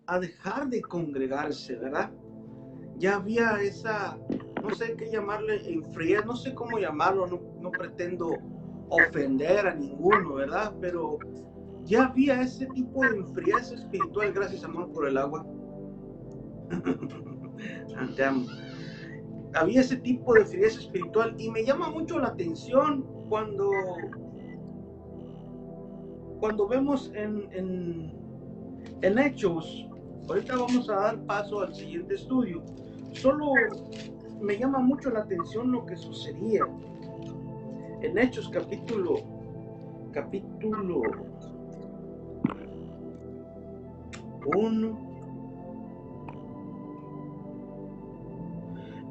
a dejar de congregarse, ¿verdad? Ya había esa, no sé qué llamarle, enfriez, no sé cómo llamarlo, no pretendo ofender a ninguno, ¿verdad? Pero ya había ese tipo de enfriez espiritual, gracias amor por el agua. Te amo. Había ese tipo de frieza espiritual y me llama mucho la atención cuando vemos en Hechos. Ahorita vamos a dar paso al siguiente estudio. Solo me llama mucho la atención lo que sucedía en Hechos capítulo 1,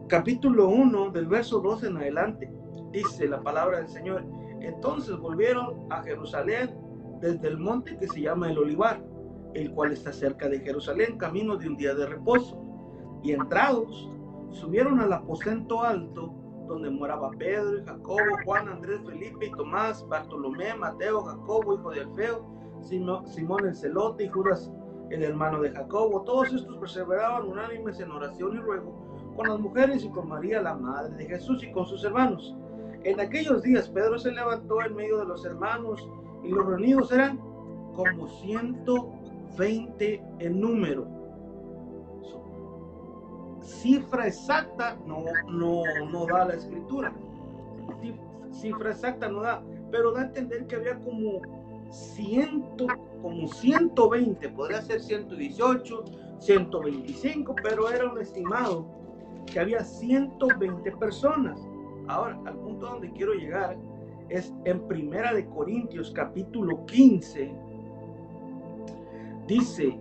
capítulo 1 del verso 2 en adelante. Dice la palabra del Señor: entonces volvieron a Jerusalén desde el monte que se llama el Olivar, el cual está cerca de Jerusalén, camino de un día de reposo. Y entrados, subieron al aposento alto, donde moraba Pedro y Jacobo, Juan, Andrés, Felipe y Tomás, Bartolomé, Mateo, Jacobo, hijo de Alfeo, Simón el celote y Judas, el hermano de Jacobo. Todos estos perseveraban unánimes en oración y ruego con las mujeres y con María, la madre de Jesús, y con sus hermanos. En aquellos días Pedro se levantó en medio de los hermanos, y los reunidos eran como 120 en número. Cifra exacta no da la escritura. Cifra exacta no da, pero da a entender que había como 120, podría ser 118, 125, pero era un estimado que había 120 personas. Ahora, al punto donde quiero llegar es en Primera de Corintios capítulo 15. Dice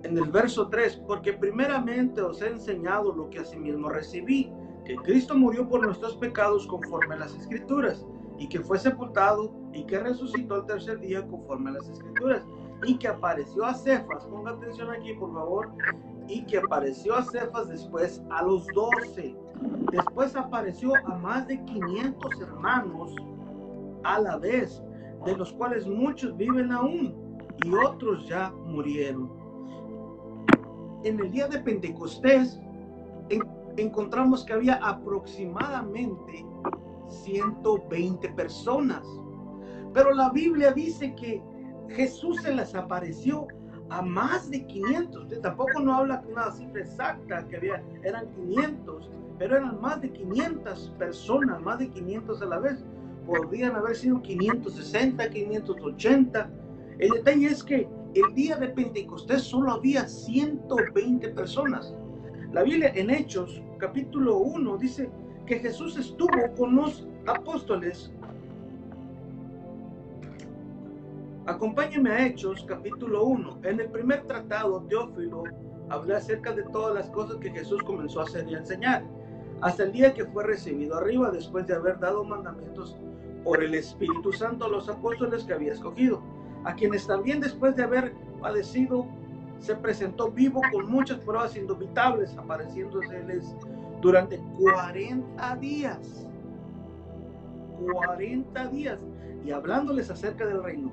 en el verso 3: porque primeramente os he enseñado lo que asimismo recibí, que Cristo murió por nuestros pecados conforme a las Escrituras, y que fue sepultado, y que resucitó el tercer día conforme a las Escrituras, y que apareció a Cefas. Ponga atención aquí, por favor. Y que apareció a Cefas, después a los 12. Después apareció a más de 500 hermanos a la vez, de los cuales muchos viven aún y otros ya murieron. En el día de Pentecostés encontramos que había aproximadamente 120 personas, pero la Biblia dice que Jesús se les apareció a más de 500. Tampoco no habla de una cifra exacta que había, eran 500, pero eran más de 500 personas, más de 500 a la vez. Podrían haber sido 560, 580. El detalle es que el día de Pentecostés solo había 120 personas. La Biblia en Hechos capítulo 1 dice que Jesús estuvo con los apóstoles. Acompáñenme a Hechos capítulo 1. En el primer tratado, Teófilo habla acerca de todas las cosas que Jesús comenzó a hacer y a enseñar, hasta el día que fue recibido arriba, después de haber dado mandamientos por el Espíritu Santo a los apóstoles que había escogido, a quienes también después de haber padecido se presentó vivo con muchas pruebas indubitables, apareciéndoseles durante 40 días. 40 días y hablándoles acerca del reino.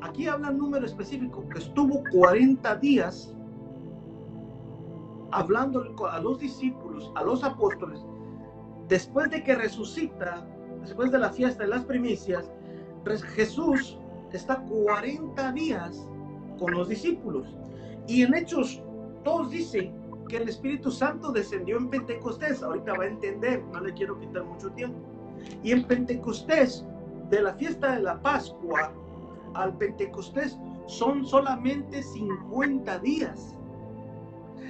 Aquí habla un número específico, que estuvo 40 días hablando a los discípulos, a los apóstoles. Después de que resucita, después de la fiesta de las primicias, Jesús está 40 días con los discípulos. Y en Hechos 2 dice que el Espíritu Santo descendió en Pentecostés. Ahorita va a entender, no le quiero quitar mucho tiempo. Y en Pentecostés, de la fiesta de la Pascua al Pentecostés, son solamente 50 días.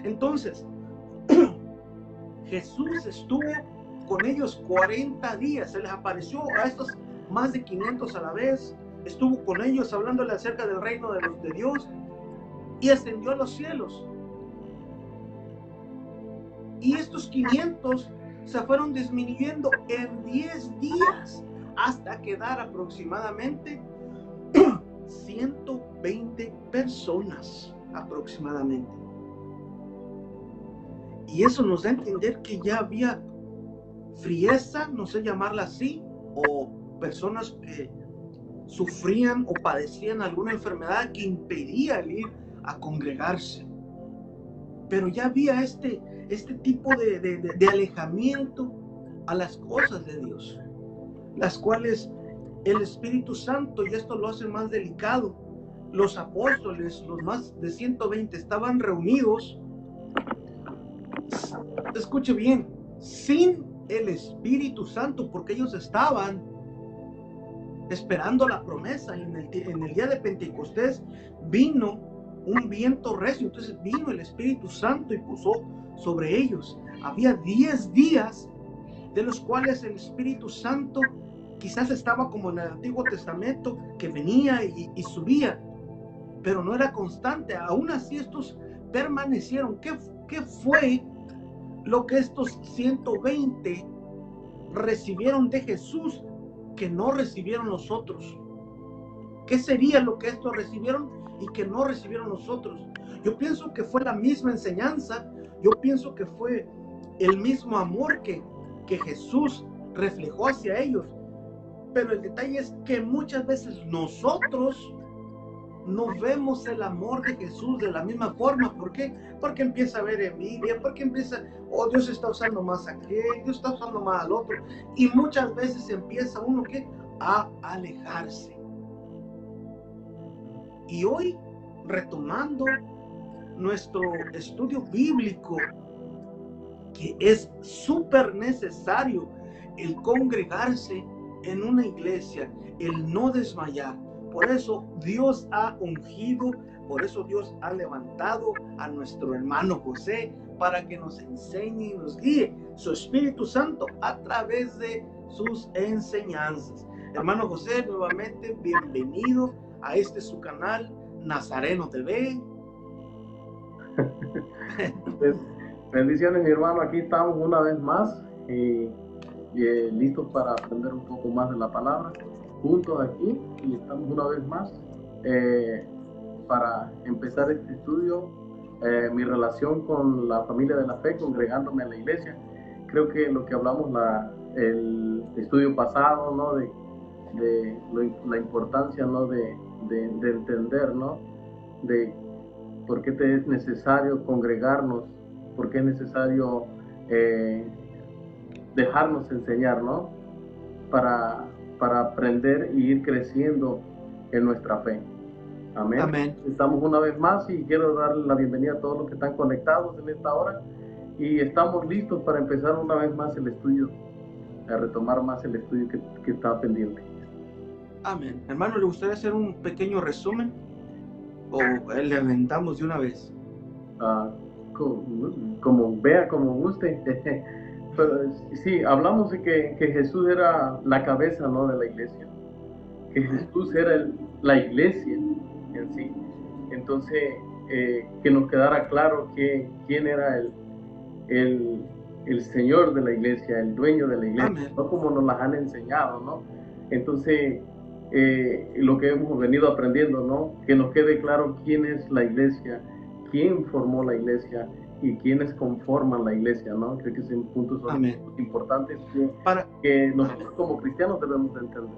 Entonces, Jesús estuvo con ellos 40 días, se les apareció a estos más de 500 a la vez, estuvo con ellos hablándole acerca del reino de Dios, y ascendió a los cielos. Y estos 500 se fueron disminuyendo en 10 días hasta quedar aproximadamente 120 personas aproximadamente. Y eso nos da a entender que ya había frieza, no sé llamarla así, o personas que sufrían o padecían alguna enfermedad que impedía el ir a congregarse. Pero ya había este tipo de alejamiento a las cosas de Dios, las cuales el Espíritu Santo, y esto lo hace más delicado, los apóstoles, los más de 120, estaban reunidos, escuche bien, sin el Espíritu Santo, porque ellos estaban esperando la promesa. Y en el día de Pentecostés vino un viento recio, entonces vino el Espíritu Santo y puso sobre ellos. Había 10 días de los cuales el Espíritu Santo quizás estaba como en el Antiguo Testamento, que venía y subía, pero no era constante. Aún así estos permanecieron. ¿Qué fue lo que estos 120 recibieron de Jesús que no recibieron los otros? ¿Qué sería lo que estos recibieron y que no recibieron los otros? Yo pienso que fue la misma enseñanza, yo pienso que fue el mismo amor que Jesús reflejó hacia ellos. Pero el detalle es que muchas veces nosotros no vemos el amor de Jesús de la misma forma. ¿Por qué? Porque empieza a haber envidia, porque empieza, oh, Dios está usando más a aquel, Dios está usando más al otro. Y muchas veces empieza uno a alejarse. Y hoy, retomando nuestro estudio bíblico, que es súper necesario el congregarse en una iglesia, el no desmayar. Por eso Dios ha ungido, por eso Dios ha levantado a nuestro hermano José para que nos enseñe y nos guíe su Espíritu Santo a través de sus enseñanzas. Hermano José, nuevamente bienvenido a su canal Nazareno TV. Pues, bendiciones, mi hermano. Aquí estamos una vez más y listos para aprender un poco más de la palabra juntos aquí, y estamos una vez más para empezar este estudio, mi relación con la familia de la fe, congregándome en la iglesia. Creo que lo que hablamos el estudio pasado, ¿no? de la importancia, ¿no? de entender, ¿no? de por qué te es necesario congregarnos, por qué es necesario dejarnos enseñar, ¿no? Para aprender y ir creciendo en nuestra fe. Amén. Amén. Estamos una vez más y quiero darle la bienvenida a todos los que están conectados en esta hora, y estamos listos para empezar una vez más el estudio, a retomar más el estudio que está pendiente. Amén. Hermano, ¿le gustaría hacer un pequeño resumen o le aventamos de una vez? Como vea, como guste. Pero sí, hablamos de que Jesús era la cabeza, ¿no? de la iglesia, que Jesús era la iglesia en sí. Entonces, que nos quedara claro quién era el Señor de la iglesia, el dueño de la iglesia. Amén. No como nos las han enseñado, ¿no? Entonces, lo que hemos venido aprendiendo, ¿no? Que nos quede claro quién es la iglesia, quién formó la iglesia y quiénes conforman la iglesia, ¿no? Creo que son puntos importantes que nosotros como cristianos debemos de entender.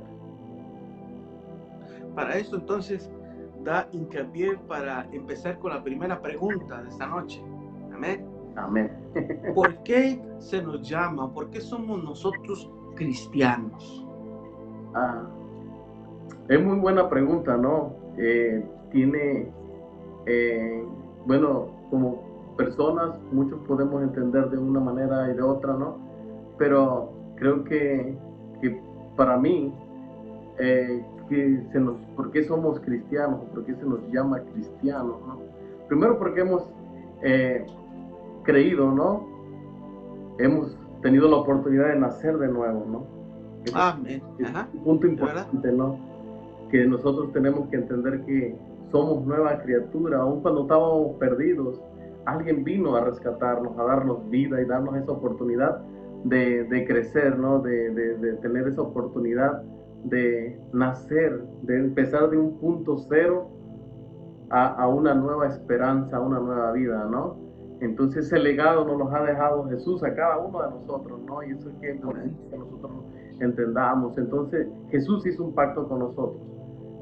Para eso, entonces, da hincapié para empezar con la primera pregunta de esta noche. Amén. Amén. ¿Por qué se nos llama? ¿Por qué somos nosotros cristianos? Es muy buena pregunta, ¿no? Bueno, como personas, muchos podemos entender de una manera y de otra, ¿no? Pero creo que para mí, ¿por qué somos cristianos? ¿Por qué se nos llama cristianos, no? Primero porque hemos creído, ¿no? Hemos tenido la oportunidad de nacer de nuevo, ¿no? Amén. Es un punto importante, ¿no? Que nosotros tenemos que entender que somos nueva criatura. Aun cuando estábamos perdidos, alguien vino a rescatarnos, a darnos vida y darnos esa oportunidad de crecer, ¿no? De tener esa oportunidad de nacer, de empezar de un punto cero a una nueva esperanza, a una nueva vida, ¿no? Entonces ese legado nos lo ha dejado Jesús a cada uno de nosotros, ¿no? Y eso es que nosotros entendamos. Entonces Jesús hizo un pacto con nosotros.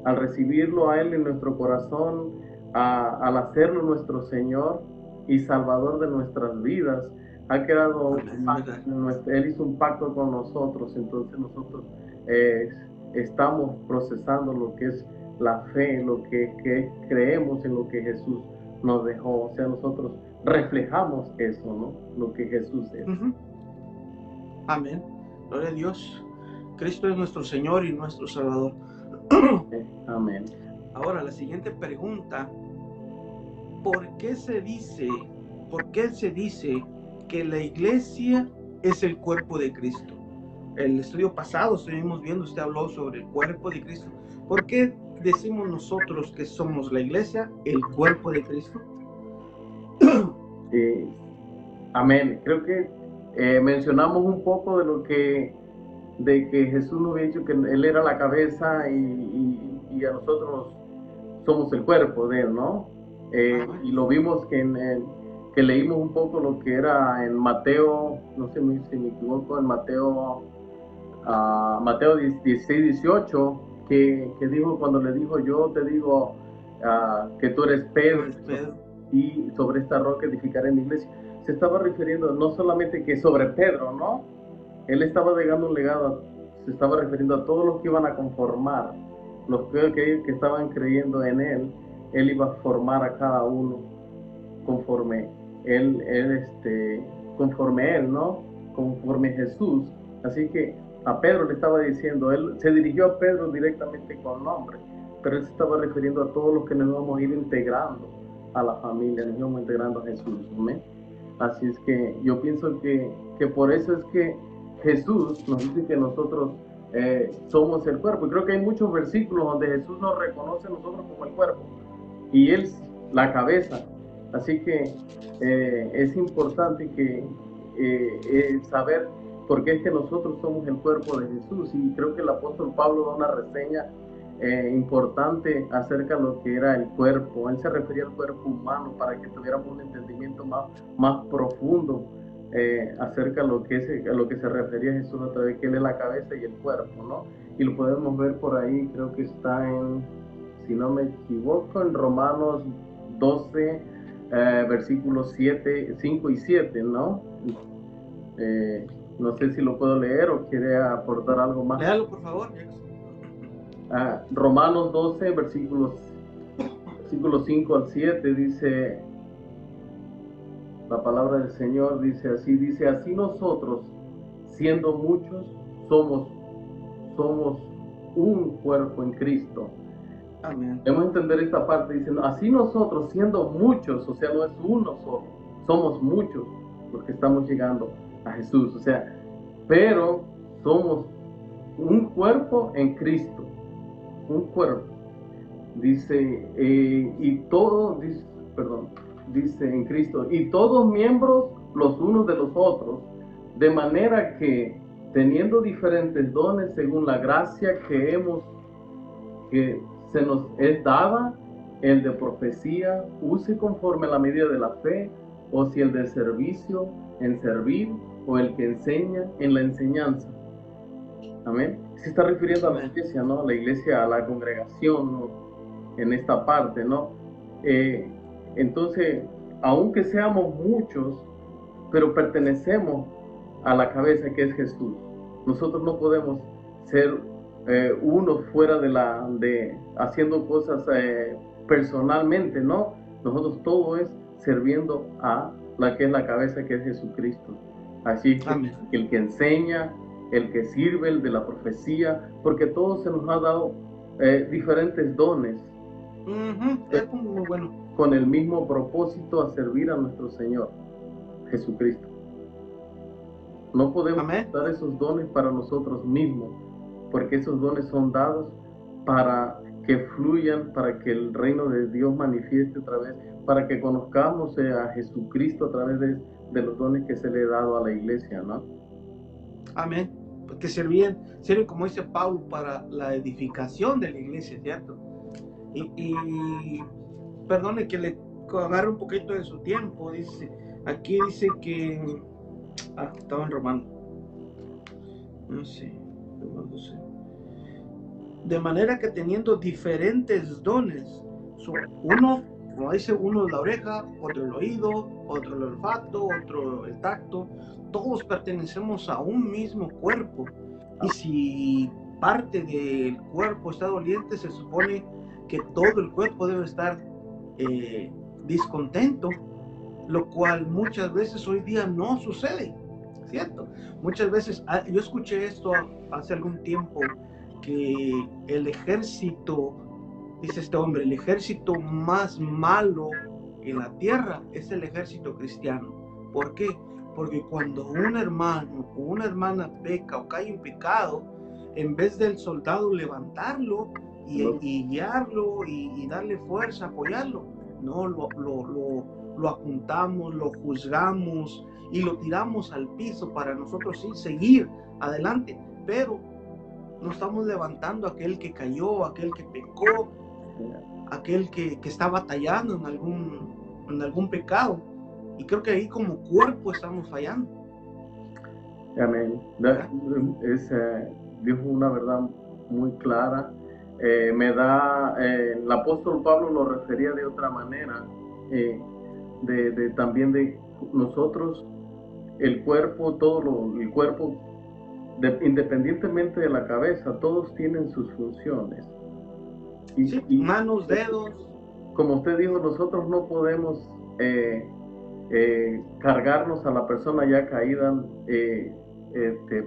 al recibirlo a Él en nuestro corazón, al hacerlo nuestro Señor y Salvador de nuestras vidas, ha quedado un pacto, Él hizo un pacto con nosotros, entonces nosotros estamos procesando lo que es la fe, lo que creemos en lo que Jesús nos dejó, o sea, nosotros reflejamos eso, ¿no? Lo que Jesús es. Amén. Gloria a Dios. Cristo es nuestro Señor y nuestro Salvador. Amén. Ahora, la siguiente pregunta: ¿por qué se dice que la iglesia es el cuerpo de Cristo? El estudio pasado estuvimos viendo, usted habló sobre el cuerpo de Cristo. ¿Por qué decimos nosotros que somos la iglesia, el cuerpo de Cristo? Amén. Creo que mencionamos un poco de que Jesús nos había dicho que Él era la cabeza y a nosotros somos el cuerpo de Él, ¿no? Y lo vimos que leímos un poco lo que era en Mateo, no sé si me equivoco, en Mateo 16, 18, que dijo, cuando le dijo, yo te digo que tú eres Pedro, y sobre esta roca edificaré mi iglesia. Se estaba refiriendo no solamente que sobre Pedro, ¿no? Él estaba dejando un legado, se estaba refiriendo a todos los que iban a conformar, los que estaban creyendo en él iba a formar a cada uno conforme conforme él, ¿no? Conforme Jesús. Así que a Pedro le estaba diciendo, él se dirigió a Pedro directamente con nombre, pero él se estaba refiriendo a todos los que nos vamos a ir integrando a la familia, nos vamos integrando a Jesús, ¿no? Así es que yo pienso que por eso es que Jesús nos dice que nosotros somos el cuerpo. Y creo que hay muchos versículos donde Jesús nos reconoce a nosotros como el cuerpo y Él la cabeza. Así que es importante que saber por qué es que nosotros somos el cuerpo de Jesús. Y creo que el apóstol Pablo da una reseña importante acerca de lo que era el cuerpo. Él se refería al cuerpo humano para que tuviéramos un entendimiento más profundo acerca de lo que se refería Jesús a través de que Él es la cabeza y el cuerpo, ¿no? Y lo podemos ver por ahí, creo que está si no me equivoco, en Romanos 12, versículos 5 y 7, ¿no? No sé si lo puedo leer o quiere aportar algo más. Léalo, por favor. Romanos 12, versículos 5 al 7, dice, la palabra del Señor dice, así nosotros, siendo muchos, somos un cuerpo en Cristo. Amén. Debemos entender esta parte diciendo, así nosotros, siendo muchos, o sea, no es uno solo, somos muchos los que estamos llegando a Jesús, o sea, pero somos un cuerpo en Cristo, un cuerpo. Dice, dice en Cristo, y todos miembros los unos de los otros, de manera que, teniendo diferentes dones según la gracia que se nos es dada, el de profecía use conforme a la medida de la fe, o si el de servicio en servir, o el que enseña en la enseñanza. Amén. Se está refiriendo a la iglesia, ¿no? La iglesia, a la congregación, ¿no? En esta parte, ¿no? Entonces, aunque seamos muchos, pero pertenecemos a la cabeza que es Jesús. Nosotros no podemos ser unos fuera de haciendo cosas personalmente, ¿no? Nosotros todo es sirviendo a la que es la cabeza, que es Jesucristo. Así que el que enseña, el que sirve, el de la profecía, porque todos se nos ha dado diferentes dones. Es muy bueno. Con el mismo propósito a servir a nuestro Señor Jesucristo. No podemos dar esos dones para nosotros mismos, porque esos dones son dados para que fluyan, para que el reino de Dios manifieste otra vez, para que conozcamos a Jesucristo a través de los dones que se le ha dado a la iglesia, ¿no? Amén. Porque sirven, como dice Pablo, para la edificación de la iglesia, ¿cierto? Y perdone que le agarre un poquito de su tiempo. Aquí dice que estaba en Romano, no sé. De manera que teniendo diferentes dones, uno, como dice, uno es la oreja, otro el oído, otro el olfato, otro el tacto, todos pertenecemos a un mismo cuerpo. Y si parte del cuerpo está doliente, se supone que todo el cuerpo debe estar discontento, lo cual muchas veces hoy día no sucede, ¿cierto? Muchas veces, yo escuché esto hace algún tiempo, que el ejército, dice este hombre, el ejército más malo en la tierra es el ejército cristiano. ¿Por qué? Porque cuando un hermano o una hermana peca o cae en pecado, en vez del soldado levantarlo y guiarlo y darle fuerza, apoyarlo, no, lo apuntamos, lo juzgamos y lo tiramos al piso para nosotros sí seguir adelante, pero no estamos levantando a aquel que cayó, aquel que pecó, aquel que está batallando en algún pecado. Y creo que ahí como cuerpo estamos fallando. Amén. Dijo una verdad muy clara. El apóstol Pablo lo refería de otra manera, también de nosotros, el cuerpo, el cuerpo, independientemente de la cabeza, todos tienen sus funciones. Y manos, dedos. Como usted dijo, nosotros no podemos cargarnos a la persona ya caída,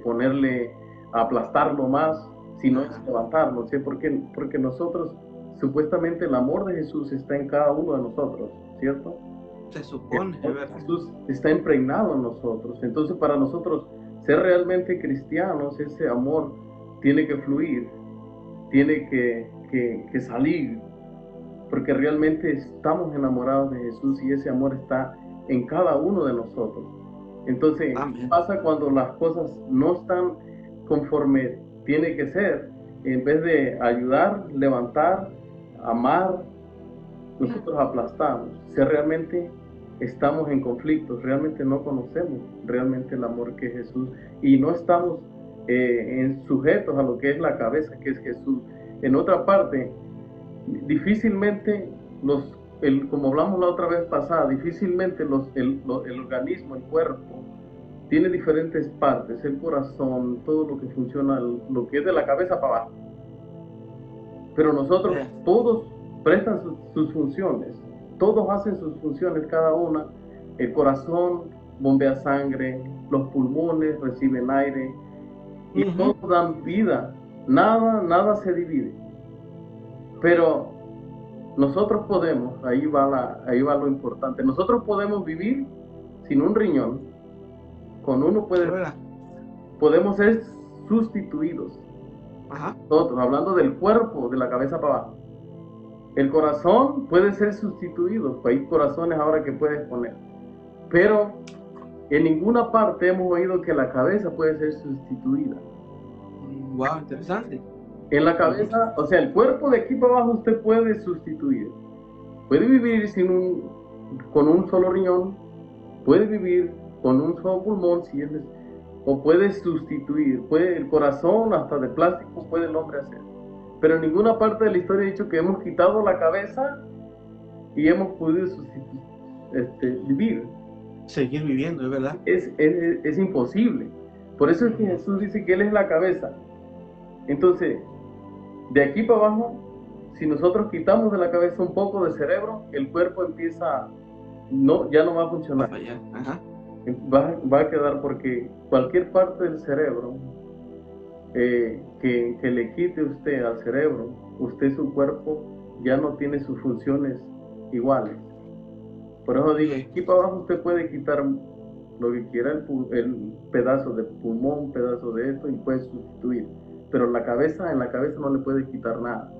ponerle, aplastarlo más, sino es levantarlo, ¿sí? Porque nosotros, supuestamente el amor de Jesús está en cada uno de nosotros, ¿cierto? Se supone, Jesús está impregnado en nosotros. Entonces, para nosotros ser realmente cristianos, ese amor tiene que fluir, tiene que salir, porque realmente estamos enamorados de Jesús y ese amor está en cada uno de nosotros. Entonces, ¿qué pasa cuando las cosas no están conforme tiene que ser? En vez de ayudar, levantar, amar, nosotros aplastamos. Si realmente estamos en conflictos, realmente no conocemos realmente el amor que es Jesús y no estamos sujetos a lo que es la cabeza, que es Jesús. En otra parte, difícilmente como hablamos la otra vez pasada, difícilmente el organismo, el cuerpo, tiene diferentes partes, el corazón, todo lo que funciona, lo que es de la cabeza para abajo. Pero nosotros, todos prestan sus funciones, todos hacen sus funciones, cada una. El corazón bombea sangre, los pulmones reciben aire, y todos dan vida, nada se divide. Pero nosotros podemos, ahí va lo importante, nosotros podemos vivir sin un riñón, con uno podemos ser sustituidos. Nosotros, hablando del cuerpo, de la cabeza para abajo. El corazón puede ser sustituido, hay corazones ahora que puedes poner, pero en ninguna parte hemos oído que la cabeza puede ser sustituida. Wow, interesante. En la cabeza, o sea, el cuerpo de aquí para abajo usted puede sustituir. Puede vivir con un solo riñón, puede vivir con un solo pulmón, o puede sustituir. El corazón, hasta de plástico, puede el hombre hacer. Pero en ninguna parte de la historia ha dicho que hemos quitado la cabeza y hemos podido vivir. Seguir viviendo, es verdad. Es imposible. Por eso es que Jesús dice que Él es la cabeza. Entonces, de aquí para abajo, si nosotros quitamos de la cabeza un poco de cerebro, el cuerpo empieza, ya no va a funcionar. Va a quedar, porque cualquier parte del cerebro que le quite usted al cerebro, su cuerpo ya no tiene sus funciones iguales. Por eso digo, aquí para abajo usted puede quitar lo que quiera, el pedazo de pulmón, un pedazo de esto, y puede sustituir. Pero en la cabeza no le puede quitar nada.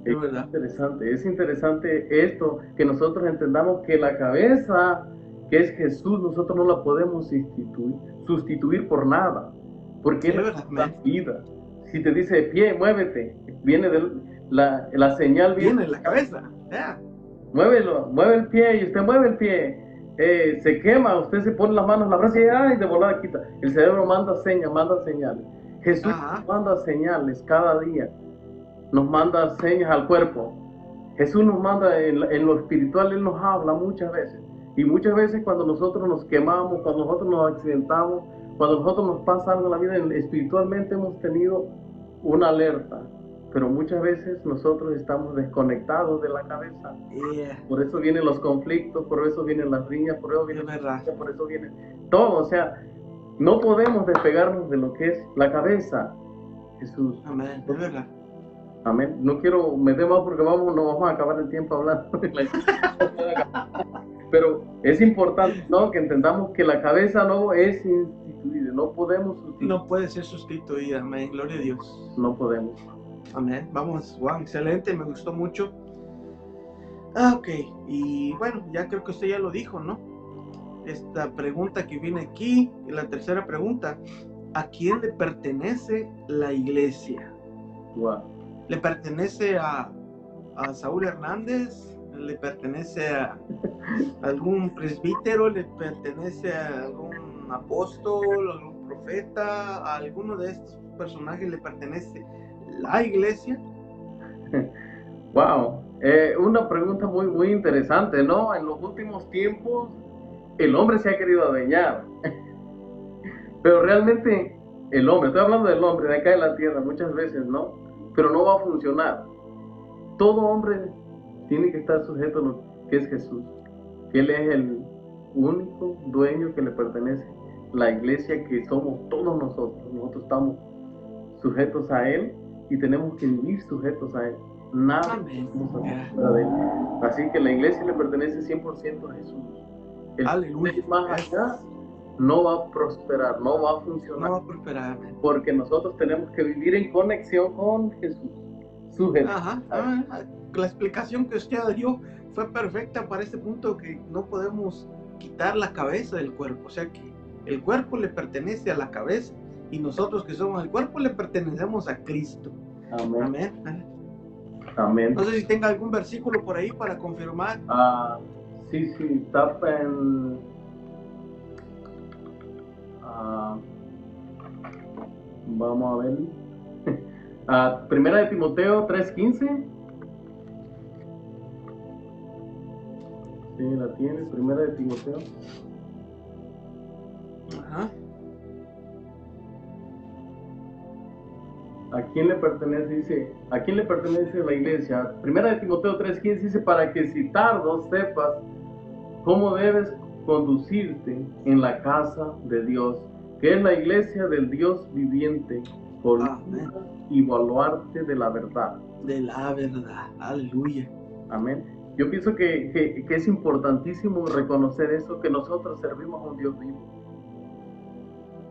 Es interesante esto, que nosotros entendamos que la cabeza, que es Jesús, nosotros no la podemos sustituir por nada, porque Él es la vida. Si te dice pie, muévete, viene la señal viene en la cabeza. Mueve el pie, y usted mueve el pie, se quema, usted se pone las manos en la frase y de volada quita. El cerebro manda señales. Jesús manda señales cada día nos manda señas al cuerpo. Jesús nos manda en lo espiritual, Él nos habla muchas veces. Y muchas veces cuando nosotros nos quemamos, cuando nosotros nos accidentamos, cuando nosotros nos pasa algo en la vida, espiritualmente hemos tenido una alerta. Pero muchas veces nosotros estamos desconectados de la cabeza. Por eso vienen los conflictos, por eso vienen las riñas, por eso viene por eso viene todo. O sea, no podemos despegarnos de lo que es la cabeza. Jesús. Amén, es verdad. Amén. No quiero meter más porque no vamos a acabar el tiempo hablando. Pero es importante, ¿no?, que entendamos que la cabeza no es instituida, no podemos sustituir. No puede ser sustituida, amén, gloria a Dios. No podemos. Amén, vamos, Juan, excelente, me gustó mucho. Ok, y bueno, ya creo que usted ya lo dijo, ¿no? Esta pregunta que viene aquí, la tercera pregunta, ¿a quién le pertenece la iglesia? Wow. ¿Le pertenece a Saúl Hernández? ¿Le pertenece a algún presbítero? ¿Le pertenece a algún apóstol, algún profeta? ¿A alguno de estos personajes le pertenece la iglesia? Wow, una pregunta muy, muy interesante, ¿no? En los últimos tiempos el hombre se ha querido adueñar, pero realmente el hombre, estoy hablando del hombre de acá en la tierra muchas veces, ¿no? Pero no va a funcionar. Todo hombre tiene que estar sujeto a lo que es Jesús, que Él es el único dueño que le pertenece, la iglesia que somos todos nosotros. Nosotros estamos sujetos a Él y tenemos que vivir sujetos a Él. Nada fuera de Él. Así que la iglesia le pertenece 100% a Jesús. El Aleluya. más allá no va a prosperar, no va a funcionar. No va a prosperar. Porque nosotros tenemos que vivir en conexión con Jesús. Sujetos. Ajá. La explicación que usted dio fue perfecta para este punto, que no podemos quitar la cabeza del cuerpo. O sea que el cuerpo le pertenece a la cabeza y nosotros que somos el cuerpo le pertenecemos a Cristo. Amén. Amén. Amén. No sé si tenga algún versículo por ahí para confirmar. Sí, está en... vamos a ver. Primera de Timoteo 3:15. Sí, la tiene, Primera de Timoteo. Ajá. ¿A quién le pertenece? Dice, ¿a quién le pertenece la iglesia? Primera de Timoteo 3:15 dice, para que si tardo sepas cómo debes conducirte en la casa de Dios, que es la iglesia del Dios viviente, y baluarte de la verdad. De la verdad, aleluya. Amén. Yo pienso que es importantísimo reconocer eso, que nosotros servimos a un Dios vivo.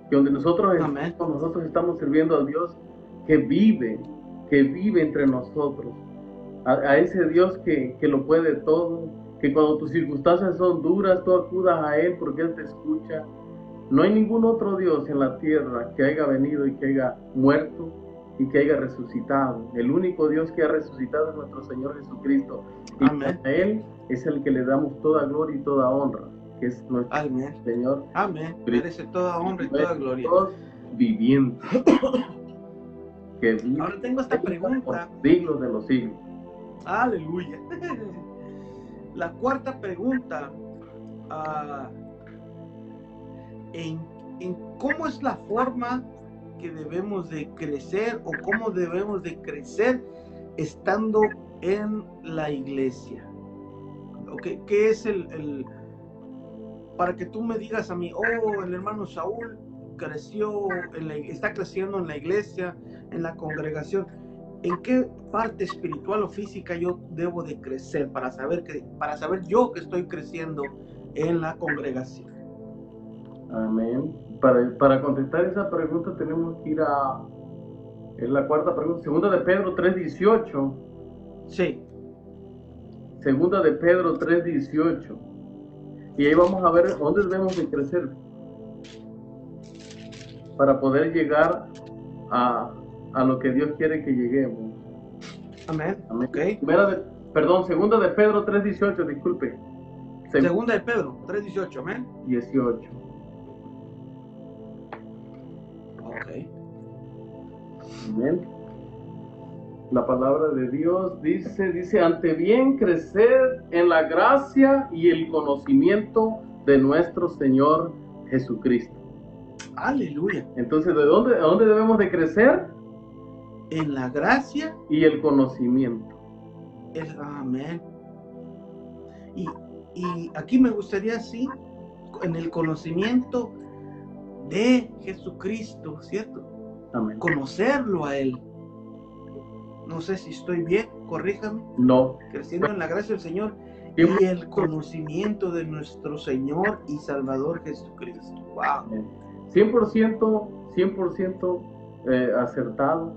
Que donde nosotros estamos sirviendo al Dios que vive entre nosotros. A ese Dios que lo puede todo, que cuando tus circunstancias son duras, tú acudas a Él porque Él te escucha. No hay ningún otro Dios en la tierra que haya venido y que haya muerto y que haya resucitado. El único Dios que ha resucitado es nuestro Señor Jesucristo. Y Amén. a Él es el que le damos toda gloria y toda honra, que es nuestro Señor. Amén. Merece toda honra y toda gloria. Dios viviente. Que vive. Ahora tengo esta pregunta. Por siglos de los siglos. Aleluya. La cuarta pregunta. En cómo es la forma que debemos de crecer o cómo debemos de crecer estando en la iglesia. Okay. ¿Qué es para que tú me digas a mí, el hermano Saúl está creciendo en la iglesia, en la congregación? ¿En qué parte espiritual o física yo debo de crecer para saber yo que estoy creciendo en la congregación? Amén. Para contestar esa pregunta tenemos que ir es la cuarta pregunta, segunda de Pedro 3:18. Sí. Segunda de Pedro 3:18. Y ahí vamos a ver dónde debemos de crecer para poder llegar a lo que Dios quiere que lleguemos. Amén. Amén. Okay. Segunda de Pedro 3:18, disculpe. Segunda de Pedro 3:18, amén. 18. Ok. Amén. La palabra de Dios dice, ante bien crecer en la gracia y el conocimiento de nuestro Señor Jesucristo. Aleluya. Entonces, ¿de dónde debemos de crecer? En la gracia y el conocimiento. Amén. Y aquí me gustaría, sí, en el conocimiento de Jesucristo, ¿cierto? Amén. Conocerlo a Él. No sé si estoy bien, corríjame. No. Creciendo en la gracia del Señor y el conocimiento de nuestro Señor y Salvador Jesucristo. Wow. 100% acertado.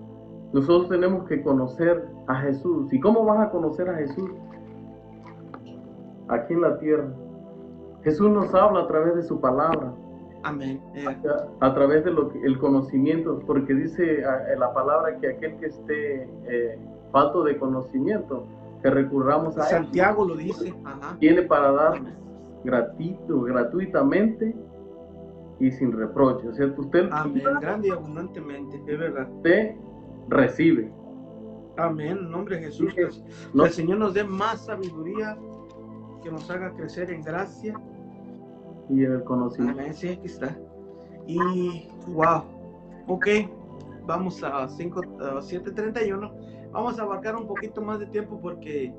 Nosotros tenemos que conocer a Jesús. ¿Y cómo vas a conocer a Jesús? Aquí en la tierra. Jesús nos habla a través de su palabra. Amén. A través de el conocimiento, porque dice la palabra que aquel que esté falto de conocimiento, que recurramos a Santiago lo dice. Ajá. Tiene para dar gratuitamente y sin reproche. O sea, usted amén, grande y abundantemente, es verdad. Usted recibe. Amén, en nombre de Jesús. Que el Señor nos dé más sabiduría, que nos haga crecer en gracia y en el conocimiento. Amén, sí, aquí está. Y wow, ok, vamos a 7:31. Vamos a abarcar un poquito más de tiempo porque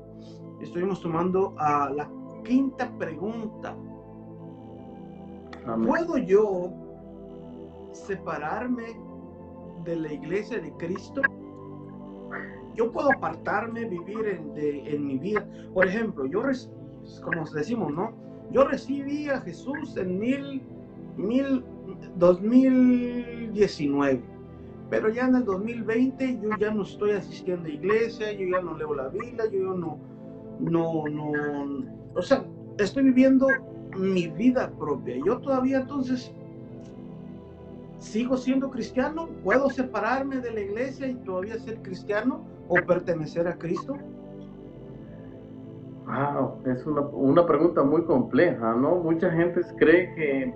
estuvimos tomando a la quinta pregunta. Amén. ¿Puedo yo separarme de la iglesia de Cristo? Yo puedo apartarme, vivir en mi vida. Por ejemplo, como decimos, ¿no? Yo recibí a Jesús en 2019, pero ya en el 2020 yo ya no estoy asistiendo a iglesia, yo ya no leo la Biblia, yo no, o sea, estoy viviendo mi vida propia. Yo todavía entonces sigo siendo cristiano. ¿Puedo separarme de la iglesia y todavía ser cristiano o pertenecer a Cristo? Wow, es una pregunta muy compleja, ¿no? Mucha gente cree que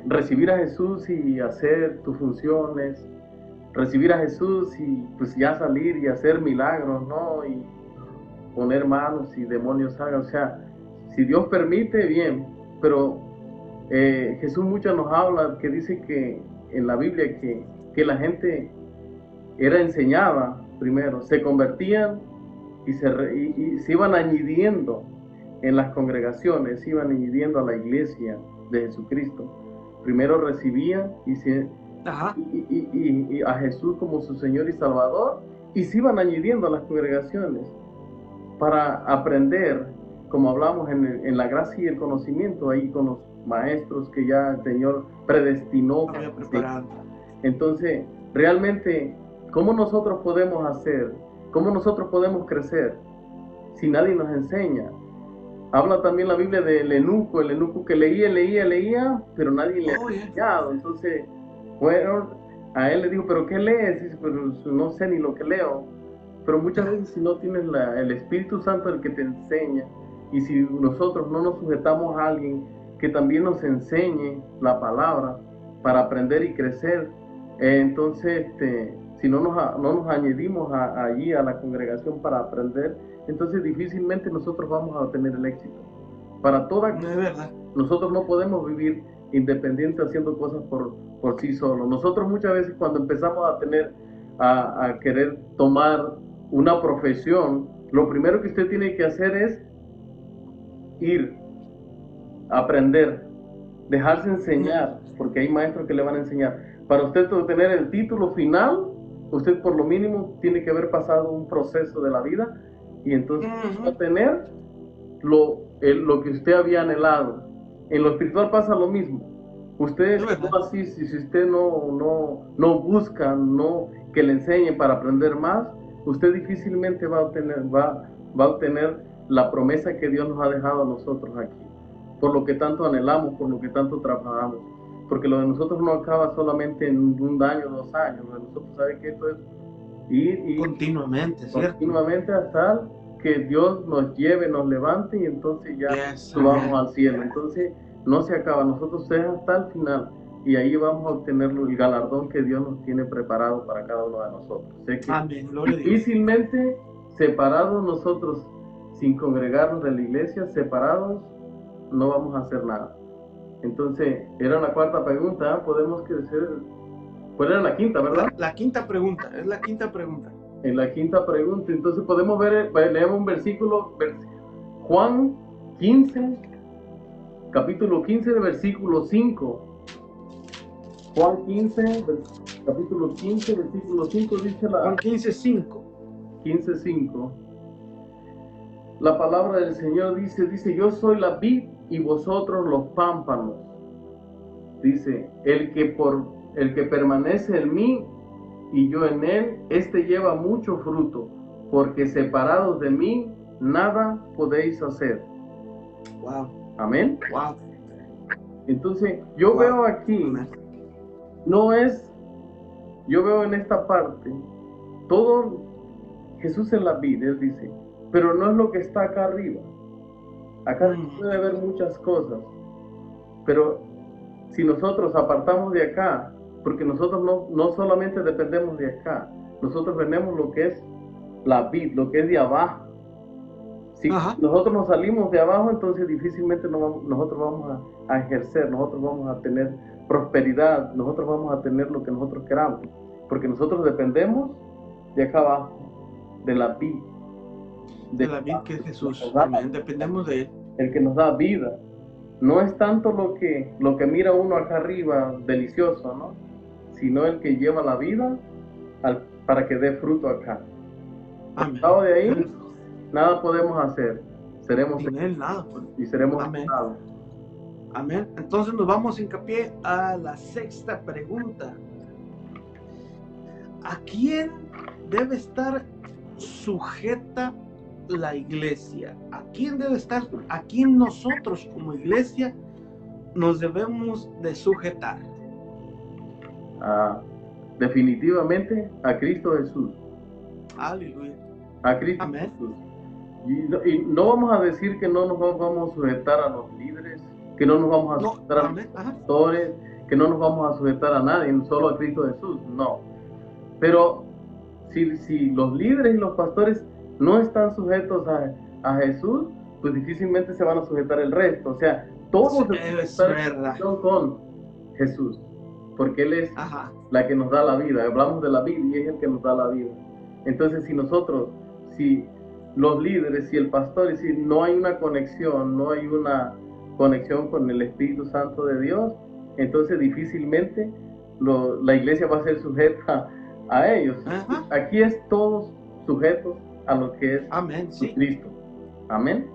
recibir a Jesús y hacer tus funciones, recibir a Jesús y pues ya salir y hacer milagros, ¿no? Y poner manos y demonios salgan. O sea, si Dios permite, bien, pero Jesús mucho nos habla, que dice que en la Biblia que la gente era enseñada primero, se convertían y se iban añadiendo en las congregaciones, se iban añadiendo a la iglesia de Jesucristo. Primero recibían y a Jesús como su Señor y Salvador, y se iban añadiendo a las congregaciones para aprender, como hablamos en la gracia y el conocimiento, ahí con los maestros que ya el Señor predestinó. Entonces, realmente, ¿cómo nosotros podemos hacer? ¿Cómo nosotros podemos crecer si nadie nos enseña? Habla también la Biblia del eunuco, el eunuco que leía, pero nadie le ha enseñado. Entonces, bueno, a él le dijo, ¿pero qué lees? Dice, pero no sé ni lo que leo. Pero muchas veces si no tienes el Espíritu Santo el que te enseña, y si nosotros no nos sujetamos a alguien que también nos enseñe la palabra para aprender y crecer, entonces si no nos añadimos allí a la congregación para aprender, entonces difícilmente nosotros vamos a obtener el éxito. No es verdad. Nosotros no podemos vivir independientes haciendo cosas por sí solos. Nosotros muchas veces cuando empezamos a querer tomar una profesión, lo primero que usted tiene que hacer es ir, aprender, dejarse enseñar, porque hay maestros que le van a enseñar. Para usted obtener el título final, usted por lo mínimo tiene que haber pasado un proceso de la vida y entonces va a tener lo que usted había anhelado. En lo espiritual pasa lo mismo. Usted no así, si usted no busca que le enseñen para aprender más, usted difícilmente va a obtener la promesa que Dios nos ha dejado a nosotros aquí, por lo que tanto anhelamos, por lo que tanto trabajamos. Porque lo de nosotros no acaba solamente en un año, 2 años. Lo de nosotros, ¿sabe que esto es ir continuamente, ¿cierto? Continuamente hasta que Dios nos lleve, nos levante y entonces ya subamos al cielo. Entonces no se acaba, nosotros es hasta el final. y ahí vamos a obtener el galardón que Dios nos tiene preparado para cada uno de nosotros. Sé que Amén. Gloria a Dios. difícilmente separados nosotros, sin congregarnos de la iglesia, separados, no vamos a hacer nada. Entonces, era la cuarta pregunta, ¿eh? Podemos decir, ¿cuál era la quinta, verdad? La quinta pregunta, es la quinta pregunta. En la quinta pregunta, entonces podemos ver, leemos un versículo, Juan 15, capítulo 15, versículo 5. Juan 15, capítulo 15, versículo 5, dice la... Juan 15:5. 15:5. La palabra del Señor dice, yo soy la vid y vosotros los pámpanos. Dice, el que permanece en mí y yo en él, este lleva mucho fruto, porque separados de mí, nada podéis hacer. Wow. Amén. Wow. Entonces, yo veo aquí, yo veo en esta parte, todo Jesús en la vid, él dice, pero no es lo que está acá arriba. Acá puede haber muchas cosas, pero si nosotros apartamos de acá, porque nosotros no solamente dependemos de acá, nosotros tenemos lo que es la vid, lo que es de abajo. Si nosotros nos salimos de abajo, entonces difícilmente nosotros vamos a ejercer, nosotros vamos a tener prosperidad, nosotros vamos a tener lo que nosotros queramos, porque nosotros dependemos de acá abajo, de la vid. De la vid que es Jesús. Amén. Dependemos de él. El que nos da vida. No es tanto lo que mira uno acá arriba, delicioso, ¿no? Sino el que lleva la vida para que dé fruto acá. Amén. Al lado de ahí, nada podemos hacer. Seremos sin él nada. Y seremos amén. Amados. Amén. Entonces nos vamos a hincapié a la sexta pregunta. ¿A quién debe estar sujeta la iglesia? ¿A quién debe estar? ¿A quién nosotros como iglesia nos debemos de sujetar? Definitivamente a Cristo Jesús. Aleluya. A Cristo Amén. Jesús. Y no vamos a decir que no nos vamos a sujetar a los líderes, que no nos vamos a sujetar a los pastores, que no nos vamos a sujetar a nadie, solo a Cristo Jesús. No. Pero si los líderes y los pastores no están sujetos a Jesús, pues difícilmente se van a sujetar el resto. O sea, todos están en relación con Jesús, porque Él es la que nos da la vida. Hablamos de la vida y es el que nos da la vida. Entonces, si los líderes, si el pastor, si no hay una conexión, con el Espíritu Santo de Dios, entonces difícilmente la iglesia va a ser sujeta a ellos. Aquí es todos sujetos a lo que es Cristo. Amén.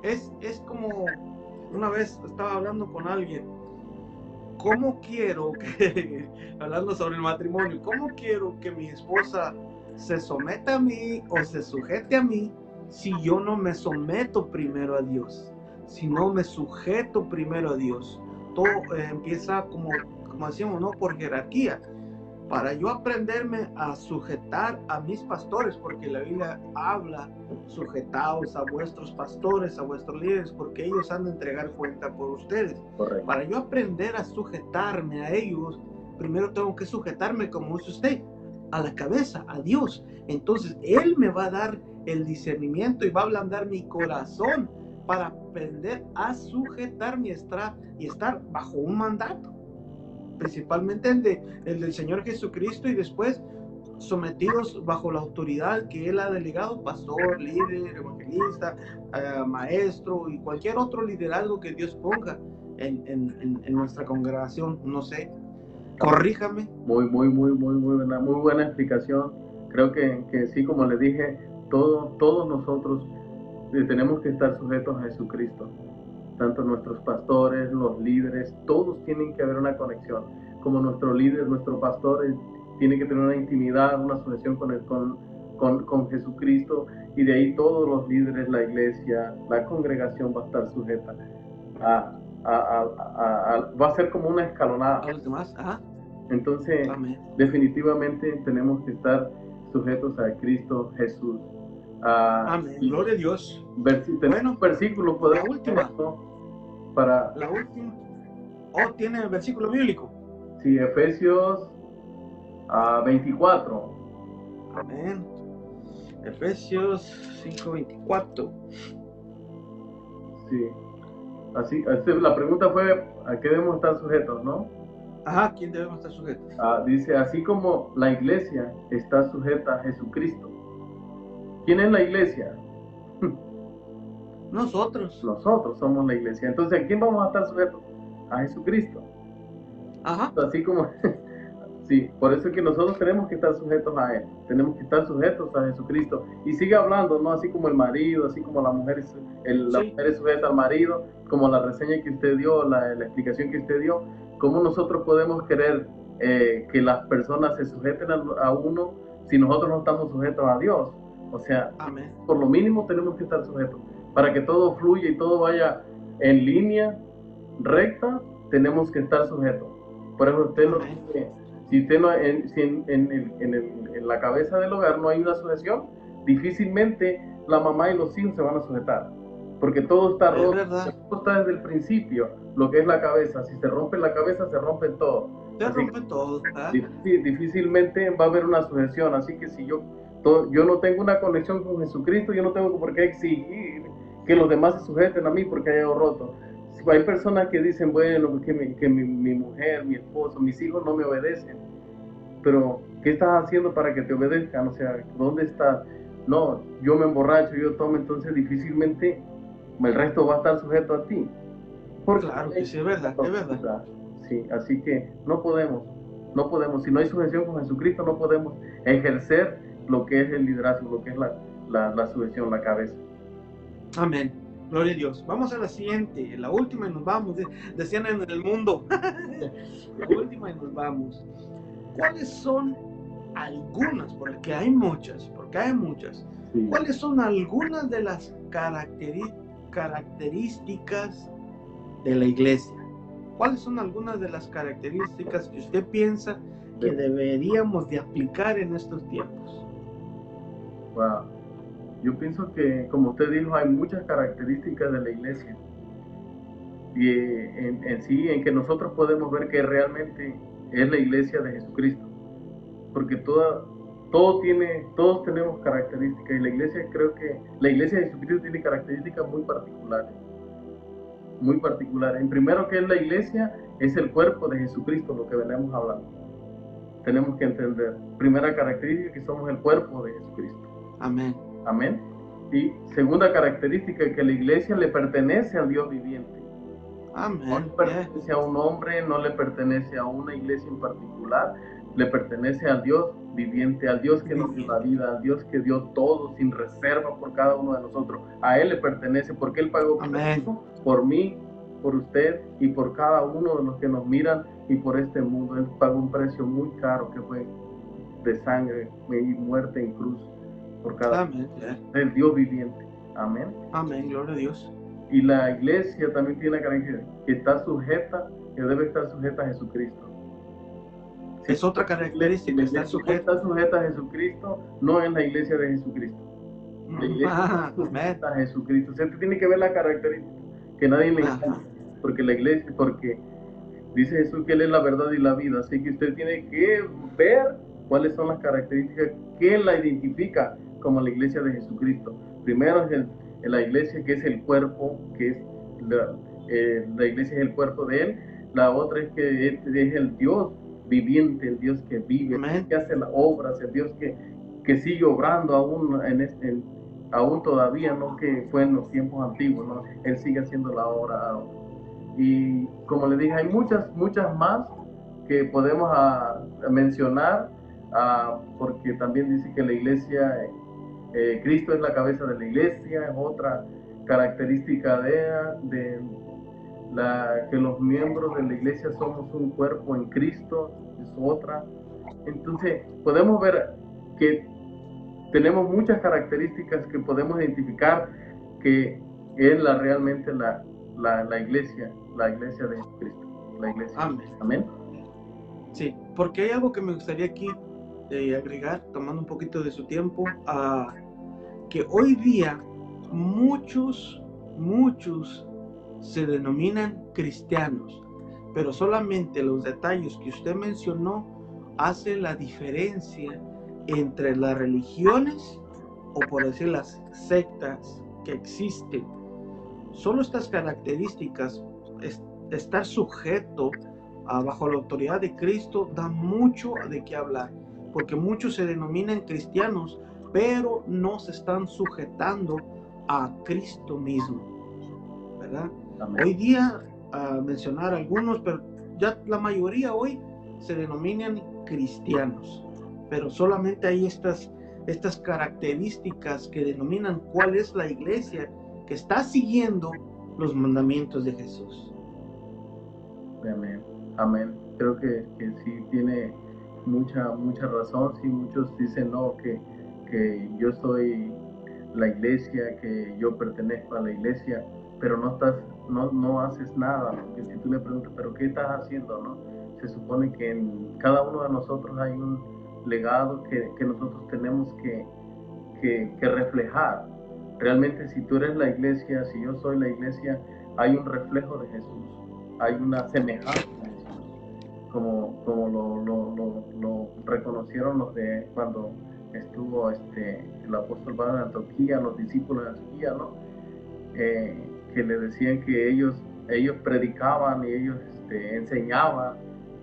Es como una vez estaba hablando con alguien. ¿Cómo quiero que, hablando sobre el matrimonio, cómo quiero que mi esposa se someta a mí o se sujete a mí si yo no me someto primero a Dios? Si no me sujeto primero a Dios. Todo empieza como decíamos, ¿no? Por jerarquía. Para yo aprenderme a sujetar a mis pastores, porque la Biblia habla, sujetaos a vuestros pastores, a vuestros líderes, porque ellos han de entregar cuenta por ustedes. Correcto. Para yo aprender a sujetarme a ellos, primero tengo que sujetarme, como dice usted, a la cabeza, a Dios. Entonces, Él me va a dar el discernimiento y va a ablandar mi corazón para aprender a sujetarme y estar bajo un mandato. Principalmente el del Señor Jesucristo, y después sometidos bajo la autoridad que Él ha delegado, pastor, líder, evangelista, maestro y cualquier otro liderazgo que Dios ponga en nuestra congregación. No sé, corríjame. Muy buena explicación. Creo que sí, como le dije, todos nosotros tenemos que estar sujetos a Jesucristo. Tanto nuestros pastores, los líderes, todos tienen que haber una conexión. Como nuestro líder, nuestro pastor, tiene que tener una intimidad, una sujeción con Jesucristo, y de ahí todos los líderes, la iglesia, la congregación va a estar sujeta va a ser como una escalonada. A los demás, Entonces, amén. Definitivamente tenemos que estar sujetos a Cristo Jesús. Amén. Gloria a Dios. Tenemos versículos. La última. Para la última. ¿Tiene el versículo bíblico? Sí, Efesios 24. Amén. Efesios 5:24. Sí. Así, la pregunta fue, ¿a qué debemos estar sujetos, no? Ajá, ¿quién debemos estar sujetos? Dice, así como la iglesia está sujeta a Jesucristo. ¿Quién es la iglesia? Nosotros. Nosotros somos la iglesia. Entonces, ¿a quién vamos a estar sujetos? A Jesucristo. Ajá. Así como, sí, por eso es que nosotros tenemos que estar sujetos a Él. Tenemos que estar sujetos a Jesucristo. Y sigue hablando, ¿no? Así como el marido, así como la mujer, la Sí. mujer es sujeta al marido, como la reseña que usted dio, la explicación que usted dio. ¿Cómo nosotros podemos querer que las personas se sujeten a uno si nosotros no estamos sujetos a Dios? O sea, Amén. por lo mínimo tenemos que estar sujetos. Para que todo fluya y todo vaya en línea recta, tenemos que estar sujetos. Por eso usted no tiene, si usted no, si en la cabeza del hogar no hay una sujeción, difícilmente la mamá y los hijos se van a sujetar. Porque todo está roto, todo está desde el principio, lo que es la cabeza. Si se rompe la cabeza, se rompe todo. Se rompe todo. Difícilmente va a haber una sujeción. Así que si yo no tengo una conexión con Jesucristo, yo no tengo por qué exigir que los demás se sujeten a mí porque hay algo roto. Hay personas que dicen, bueno, que mi mujer, mi esposo, mis hijos no me obedecen. Pero, ¿qué estás haciendo para que te obedezcan? O sea, ¿dónde estás? No, yo me emborracho, yo tomo, entonces difícilmente el resto va a estar sujeto a ti. Porque claro que sí, es verdad, es verdad. Sí, así que no podemos, si no hay sujeción con Jesucristo, no podemos ejercer lo que es el liderazgo, lo que es la sujeción, la cabeza. Amén. Gloria a Dios. Vamos a la siguiente, la última y nos vamos. Decían en el mundo. La última y nos vamos. ¿Cuáles son algunas, porque hay muchas, sí. ¿Cuáles son algunas de las características de la iglesia? ¿Cuáles son algunas de las características que usted piensa que deberíamos de aplicar en estos tiempos? Wow. Yo pienso que, como usted dijo, hay muchas características de la iglesia. Y en que nosotros podemos ver que realmente es la iglesia de Jesucristo. Porque todos tenemos características. Y la iglesia, creo que la iglesia de Jesucristo tiene características muy particulares. Muy particulares. En primero, que es la iglesia, es el cuerpo de Jesucristo, lo que venimos hablando. Tenemos que entender. Primera característica, que somos el cuerpo de Jesucristo. Amén. Amén. Y segunda característica, que la iglesia le pertenece al Dios viviente. Amén. No le pertenece a un hombre, no le pertenece a una iglesia en particular, le pertenece al Dios viviente, al Dios que nos dio la vida, al Dios que dio todo sin reserva por cada uno de nosotros. A Él le pertenece porque Él pagó por mí, por usted y por cada uno de los que nos miran y por este mundo. Él pagó un precio muy caro, que fue de sangre y muerte en cruz por cada uno. El Dios viviente. Amén. Amén, gloria a Dios. Y la iglesia también tiene la característica que está sujeta, que debe estar sujeta a Jesucristo. Si es otra característica, está sujeta a Jesucristo, no es la iglesia de Jesucristo. La iglesia está sujeta a Jesucristo. Usted tiene que ver la característica, que nadie le engañe, porque la iglesia, porque dice Jesús que Él es la verdad y la vida, así que usted tiene que ver cuáles son las características que la identifica como la iglesia de Jesucristo. Primero es la iglesia, que es el cuerpo, que es la iglesia es el cuerpo de Él. La otra es que es el Dios viviente, el Dios que vive, el Dios que hace las obras, el Dios que sigue obrando aún todavía, no que fue en los tiempos antiguos, ¿no? Él sigue haciendo la obra ahora. Y como le dije, hay muchas más que podemos mencionar, porque también dice que la iglesia, Cristo es la cabeza de la iglesia, es otra característica que los miembros de la iglesia somos un cuerpo en Cristo, es otra. Entonces podemos ver que tenemos muchas características que podemos identificar que es realmente la iglesia de Jesucristo, la iglesia. Amén. Amén. Sí, porque hay algo que me gustaría aquí agregar, tomando un poquito de su tiempo, que hoy día muchos se denominan cristianos, pero solamente los detalles que usted mencionó hacen la diferencia entre las religiones, o por decir las sectas que existen. Solo estas características, estar sujeto bajo la autoridad de Cristo, da mucho de qué hablar, porque muchos se denominan cristianos, pero no se están sujetando a Cristo mismo, ¿verdad? Amén. Hoy día, mencionar algunos, pero ya la mayoría hoy se denominan cristianos, pero solamente hay estas características que denominan cuál es la iglesia que está siguiendo los mandamientos de Jesús. Amén. Amén. Creo que sí tiene mucha razón. Sí, muchos dicen no, que yo soy la iglesia, que yo pertenezco a la iglesia, pero no haces nada, porque si tú le preguntas, pero ¿qué estás haciendo? ¿No? Se supone que en cada uno de nosotros hay un legado que nosotros tenemos que reflejar. Realmente, si tú eres la iglesia, si yo soy la iglesia, hay un reflejo de Jesús, hay una semejanza de Jesús, como lo reconocieron los de cuando estuvo el apóstol Pablo en Antioquía, los discípulos de Antioquía, ¿no? Que le decían que ellos predicaban y ellos enseñaban,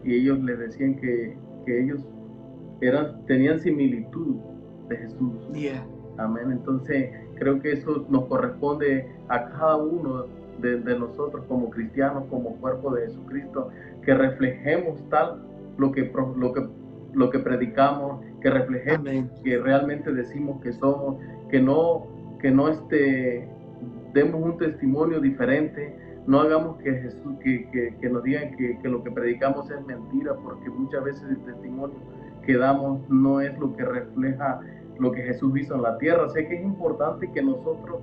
y ellos le decían que ellos tenían similitud de Jesús. Yeah. Amén. Entonces creo que eso nos corresponde a cada uno de nosotros como cristianos, como cuerpo de Jesucristo, que reflejemos tal lo que predicamos, que reflejemos Amén. que realmente decimos que somos, que no demos un testimonio diferente, no hagamos que Jesús, que nos digan que lo que predicamos es mentira, porque muchas veces el testimonio que damos no es lo que refleja lo que Jesús hizo en la tierra. Sé que es importante que nosotros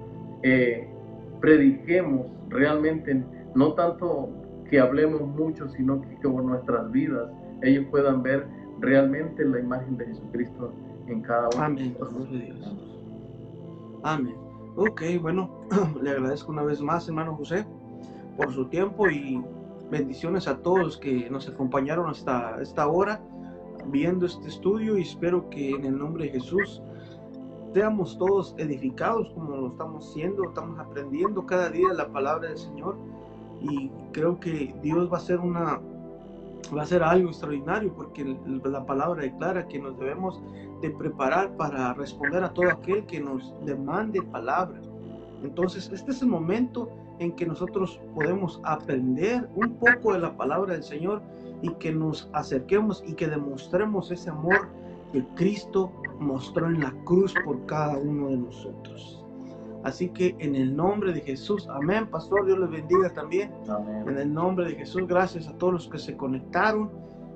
prediquemos realmente, no tanto que hablemos mucho, sino que por nuestras vidas ellos puedan ver realmente la imagen de Jesucristo en cada uno. Amén. Gloria a Dios. Amén. Ok, bueno, le agradezco una vez más, hermano José, por su tiempo, y bendiciones a todos los que nos acompañaron hasta esta hora viendo este estudio, y espero que en el nombre de Jesús seamos todos edificados como lo estamos siendo. Estamos aprendiendo cada día la palabra del Señor, y creo que Dios va a ser algo extraordinario, porque la palabra declara que nos debemos de preparar para responder a todo aquel que nos demande palabra. Entonces este es el momento en que nosotros podemos aprender un poco de la palabra del Señor, y que nos acerquemos y que demostremos ese amor que Cristo mostró en la cruz por cada uno de nosotros. Así que en el nombre de Jesús, amén, pastor, Dios les bendiga también. Amén. En el nombre de Jesús, gracias a todos los que se conectaron,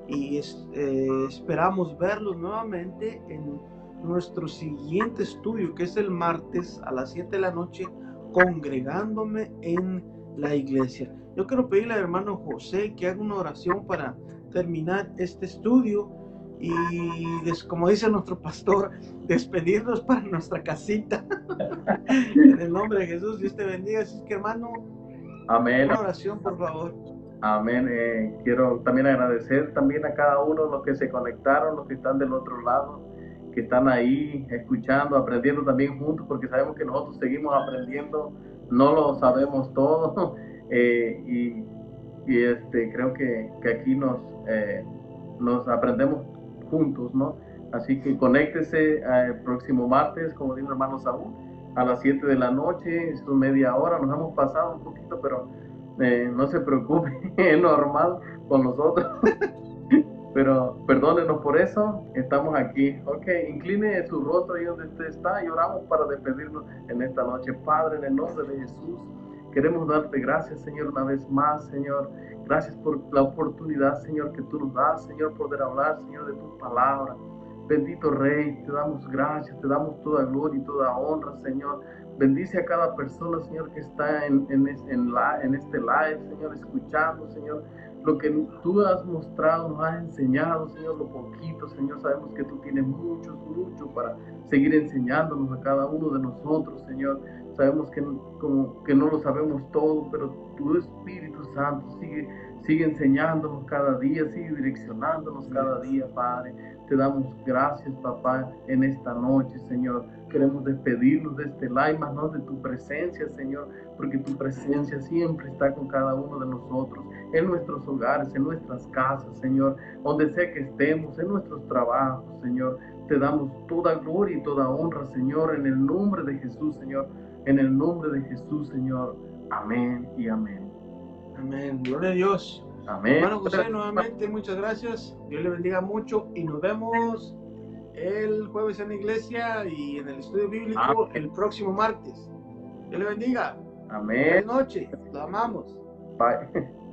y esperamos verlos nuevamente en nuestro siguiente estudio, que es el martes a las 7 de la noche, congregándome en la iglesia. Yo quiero pedirle al hermano José que haga una oración para terminar este estudio, y como dice nuestro pastor, despedirnos para nuestra casita. En el nombre de Jesús, Dios te bendiga. Así que, hermano, amén. Una oración, por favor. Amén. Quiero también agradecer también a cada uno de los que se conectaron, los que están del otro lado, que están ahí escuchando, aprendiendo también juntos, porque sabemos que nosotros seguimos aprendiendo, no lo sabemos todo, y creo que aquí nos aprendemos juntos, ¿no? Así que conéctese el próximo martes, como dijo el hermano Saúl, a las 7 de la noche, es media hora, nos hemos pasado un poquito, pero no se preocupe, es normal con nosotros. Pero perdónenos por eso, estamos aquí. Ok, incline su rostro ahí donde usted está y oramos para despedirnos en esta noche. Padre, en el nombre de Jesús, queremos darte gracias, Señor, una vez más, Señor. Gracias por la oportunidad, Señor, que tú nos das, Señor, poder hablar, Señor, de tu palabra. Bendito Rey, te damos gracias, te damos toda gloria y toda honra, Señor. Bendice a cada persona, Señor, que está en este live, Señor, escuchando, Señor, lo que tú has mostrado, nos has enseñado, Señor, lo poquito, Señor. Sabemos que tú tienes mucho para seguir enseñándonos a cada uno de nosotros, Señor. Sabemos que no lo sabemos todo, pero tu Espíritu Santo Sigue enseñándonos cada día, sigue direccionándonos cada día, Padre. Te damos gracias, papá, en esta noche, Señor. Queremos despedirnos de este live, más no de tu presencia, Señor, porque tu presencia siempre está con cada uno de nosotros, en nuestros hogares, en nuestras casas, Señor, donde sea que estemos, en nuestros trabajos, Señor. Te damos toda gloria y toda honra, Señor, en el nombre de Jesús, Señor. En el nombre de Jesús, Señor. Amén y amén. Amén. Gloria a Dios. Amén. Hermano José, nuevamente muchas gracias. Dios le bendiga mucho y nos vemos el jueves en la iglesia y en el estudio bíblico el próximo martes. Dios le bendiga. Amén. Buenas noches. Lo amamos. Bye.